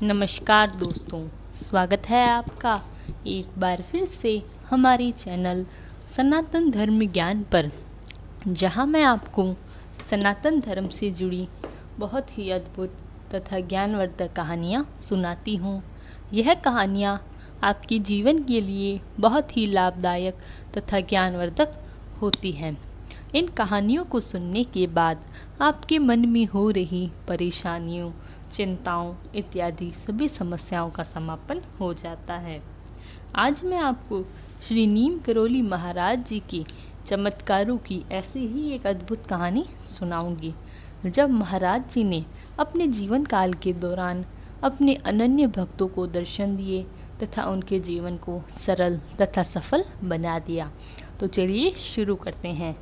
नमस्कार दोस्तों, स्वागत है आपका एक बार फिर से हमारे चैनल सनातन धर्म ज्ञान पर, जहां मैं आपको सनातन धर्म से जुड़ी बहुत ही अद्भुत तथा ज्ञानवर्धक कहानियां सुनाती हूं। यह कहानियां आपके जीवन के लिए बहुत ही लाभदायक तथा ज्ञानवर्धक होती हैं। इन कहानियों को सुनने के बाद आपके मन में हो रही परेशानियों, चिंताओं इत्यादि सभी समस्याओं का समापन हो जाता है। आज मैं आपको श्री नीम करोली महाराज जी के चमत्कारों की ऐसी ही एक अद्भुत कहानी सुनाऊंगी, जब महाराज जी ने अपने जीवन काल के दौरान अपने अनन्य भक्तों को दर्शन दिए तथा उनके जीवन को सरल तथा सफल बना दिया। तो चलिए शुरू करते हैं।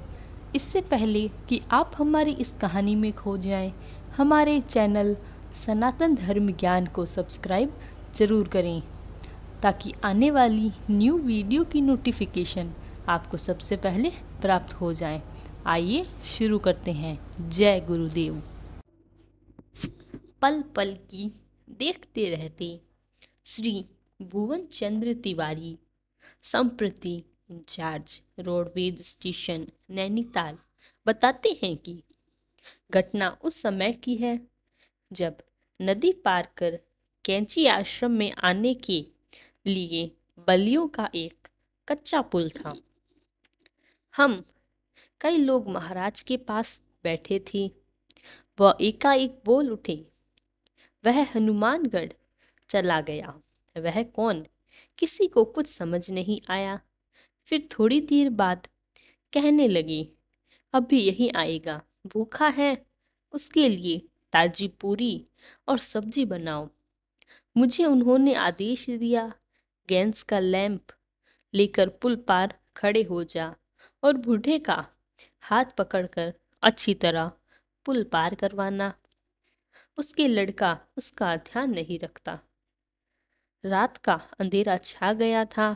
इससे पहले कि आप हमारी इस कहानी में खो जाएं, हमारे चैनल सनातन धर्म ज्ञान को सब्सक्राइब ज़रूर करें, ताकि आने वाली न्यू वीडियो की नोटिफिकेशन आपको सबसे पहले प्राप्त हो जाए। आइए शुरू करते हैं। जय गुरुदेव। पल पल की देखते रहते श्री भुवन चंद्र तिवारी, संप्रति इंचार्ज रोडवेज स्टेशन नैनीताल, बताते हैं कि घटना उस समय की है जब नदी पार कर कैंची आश्रम में आने के लिए बलियों का एक कच्चा पुल था। हम कई लोग महाराज के पास बैठे थे। वह एकाएक बोल उठे, वह हनुमानगढ़ चला गया। वह कौन? किसी को कुछ समझ नहीं आया। फिर थोड़ी देर बाद कहने लगे, अभी यही आएगा, भूखा है, उसके लिए ताजी पूरी और सब्जी बनाओ। मुझे उन्होंने आदेश दिया, गैस का लैंप लेकर पुल पार खड़े हो जा और बूढ़े का हाथ पकड़कर अच्छी तरह पुल पार करवाना। उसके लड़का उसका ध्यान नहीं रखता। रात का अंधेरा छा गया था।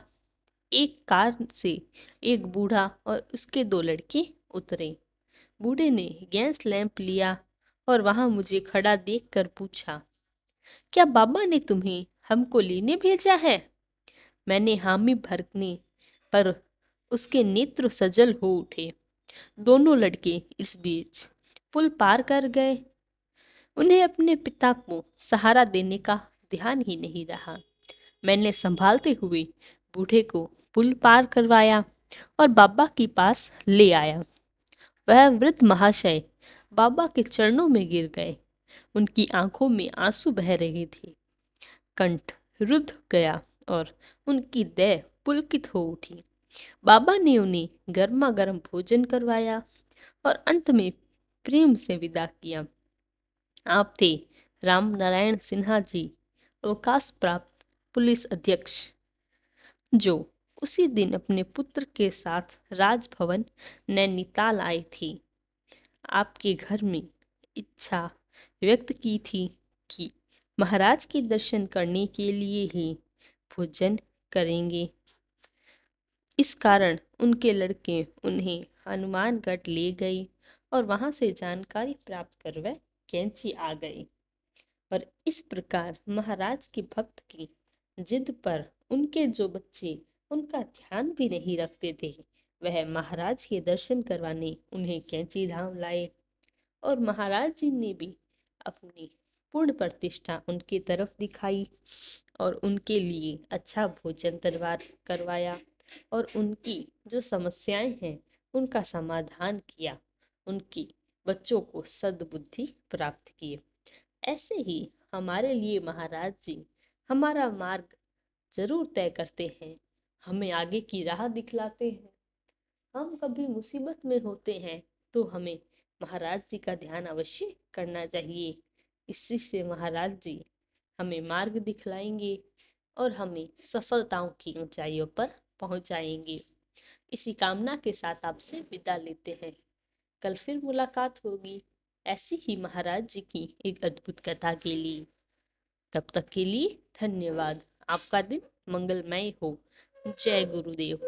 एक कार से एक बूढ़ा और उसके दो लड़के उतरे। बूढ़े ने गैस लैंप लिया और वहां मुझे खड़ा देखकर पूछा, क्या बाबा ने तुम्हें हमको लेने भेजा है? मैंने हामी भरने पर उसके नेत्र सजल हो उठे। दोनों लड़के इस बीच पुल पार कर गए। उन्हें अपने पिता को सहारा देने का ध्यान ही नहीं रहा। मैंने संभालते हुए बूढ़े को पुल पार करवाया और बाबा के पास ले आया। वह वृद्ध महाशय बाबा के चरणों में गिर गए। उनकी आंखों में आंसू बह रहे थे। कंठ रुद्ध गया और उनकी देह पुलकित हो उठी। बाबा ने उन्हें गर्मा गर्म भोजन करवाया और अंत में प्रेम से विदा किया। आप थे राम नारायण सिन्हा जी, अवकाश प्राप्त पुलिस अधीक्षक, जो उसी दिन अपने पुत्र के साथ राजभवन नैनीताल आई थी। आपके घर में इच्छा व्यक्त की थी कि महाराज के दर्शन करने के लिए ही भोजन करेंगे। इस कारण उनके लड़के उन्हें हनुमानगढ़ ले गए और वहां से जानकारी प्राप्त कर वह कैंची आ गए। और इस प्रकार महाराज के भक्त की जिद पर उनके जो बच्चे उनका ध्यान भी नहीं रखते थे, वह महाराज के दर्शन करवाने उन्हें कैंची धाम लाए। और महाराज जी ने भी अपनी पूर्ण प्रतिष्ठा उनकी तरफ दिखाई और उनके लिए अच्छा भोजन तैयार करवाया और उनकी जो समस्याएं हैं उनका समाधान किया। उनकी बच्चों को सद्बुद्धि प्राप्त किए। ऐसे ही हमारे लिए महाराज जी हमारा मार्ग जरूर तय करते हैं, हमें आगे की राह दिखलाते हैं। हम कभी मुसीबत में होते हैं तो हमें महाराज जी का ध्यान अवश्य करना चाहिए। इसी से महाराज जी हमें मार्ग दिखलाएंगे और हमें सफलताओं की ऊंचाइयों पर पहुंचाएंगे। इसी कामना के साथ आपसे विदा लेते हैं। कल फिर मुलाकात होगी ऐसी ही महाराज जी की एक अद्भुत कथा के लिए। तब तक के लिए धन्यवाद। आपका दिन मंगलमय हो। जय गुरुदेव।